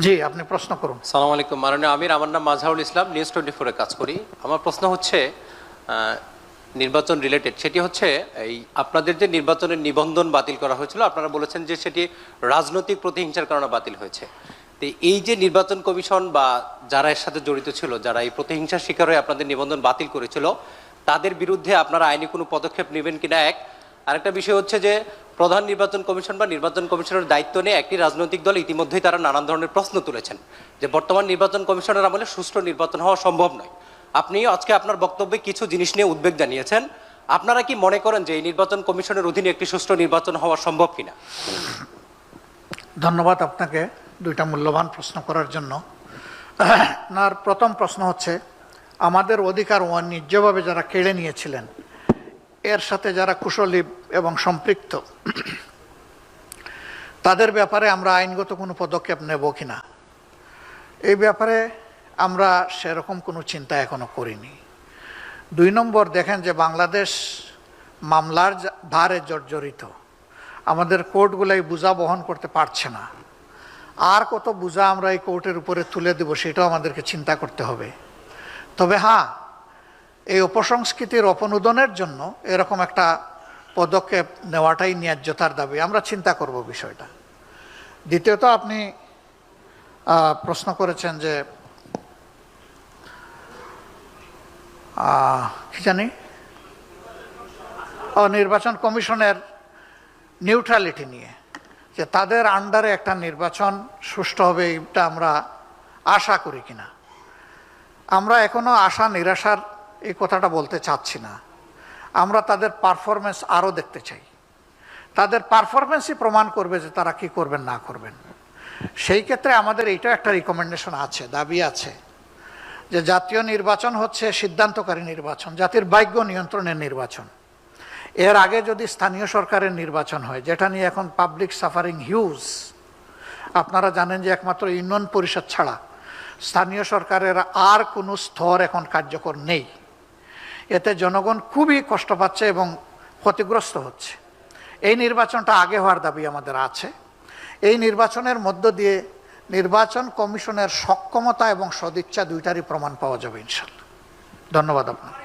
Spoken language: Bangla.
জি, আপনি প্রশ্ন করুন। সালাম আলাইকুম মাননীয় আমির, আমার নাম মাজহারুল ইসলাম, নিউজ 24-এ কাজ করি। আমার প্রশ্ন হচ্ছে নির্বাচন রিলেটেড, সেটি হচ্ছে এই আপনাদের যে নির্বাচনের নিবন্ধন বাতিল করা হয়েছিল, আপনারা বলেছেন যে সেটি রাজনৈতিক প্রতিহিংসার কারণে বাতিল হয়েছে। তো এই যে নির্বাচন কমিশন বা যারা এর সাথে জড়িত ছিল, যারা এই প্রতিহিংসার শিকার হয়ে আপনাদের নিবন্ধন বাতিল করেছিল, তাদের বিরুদ্ধে আপনারা আইনি কোনো পদক্ষেপ নেবেন কিনা এক। আরেকটা বিষয় হচ্ছে যে প্রধান নির্বাচন কমিশন বা নির্বাচন কমিশনের দায়িত্ব নিয়ে একটি রাজনৈতিক দল ইতিমধ্যেই তারা নানান ধরনের প্রশ্ন তুলেছেন যে বর্তমান নির্বাচন কমিশনের আমলে সুষ্ঠু নির্বাচন হওয়া সম্ভব নয়। আপনি আজকে আপনার বক্তব্যে কিছু জিনিস নিয়ে উদ্বেগ জানিয়েছেন। আপনারা কি মনে করেন যে এই নির্বাচন কমিশনের অধীনে একটি সুষ্ঠু নির্বাচন হওয়া সম্ভব কিনা? ধন্যবাদ আপনাকে দুইটা মূল্যবান প্রশ্ন করার জন্য। আপনার প্রথম প্রশ্ন হচ্ছে, আমাদের অধিকার অন্যায্যভাবে যারা কেড়ে নিয়েছিলেন, এর সাথে যারা কুশলী এবং সম্পৃক্ত, তাদের ব্যাপারে আমরা আইনগত কোনো পদক্ষেপ নেব কিনা, এই ব্যাপারে আমরা সেরকম কোনো চিন্তা এখনো করিনি। 2 নম্বর, দেখেন যে বাংলাদেশ মামলার ভারে জর্জরিত, আমাদের কোর্টগুলাই বোঝা বহন করতে পারছে না। আর কত বোঝা আমরা এই কোর্টের উপরে তুলে দেব, সেটাও আমাদেরকে চিন্তা করতে হবে। তবে হ্যাঁ, এই অপসংস্কৃতির অপনোদনের জন্য এরকম একটা পদক্ষেপ নেওয়াটাই ন্যায্যতার দাবি, আমরা চিন্তা করব বিষয়টা। দ্বিতীয়ত, আপনি প্রশ্ন করেছেন যে কি জানি নির্বাচন কমিশনের নিউট্রালিটি নিয়ে, যে তাদের আন্ডারে একটা নির্বাচন সুষ্ঠু হবে, এটা আমরা আশা করি কিনা। আমরা এখনো আশা নিরাশার এই কথাটা বলতে চাচ্ছি না। আমরা তাদের পারফরমেন্স আরও দেখতে চাই। তাদের পারফরমেন্সই প্রমাণ করবে যে তারা কি করবেন না করবেন। সেই ক্ষেত্রে আমাদের এইটা একটা রিকমেন্ডেশন আছে, দাবি আছে, যে জাতীয় নির্বাচন হচ্ছে সিদ্ধান্তকারী নির্বাচন, জাতির ভাগ্য নিয়ন্ত্রণের নির্বাচন। এর আগে যদি স্থানীয় সরকারের নির্বাচন হয়, যেটা নিয়ে এখন পাবলিক সাফারিং হিউজ, আপনারা জানেন যে একমাত্র ইউনিয়ন পরিষদ ছাড়া স্থানীয় সরকারের আর কোনো স্তর এখন কার্যকর নেই। এতে জনগণ খুবই কষ্ট পাচ্ছে এবং ক্ষতিগ্রস্ত হচ্ছে। এই নির্বাচনটা আগে হওয়ার দাবি আমাদের আছে। এই নির্বাচনের মধ্য দিয়ে নির্বাচন কমিশনের সক্ষমতা এবং সদিচ্ছা দুইটারই প্রমাণ পাওয়া যাবে ইনশাআল্লাহ। ধন্যবাদ আপনাকে।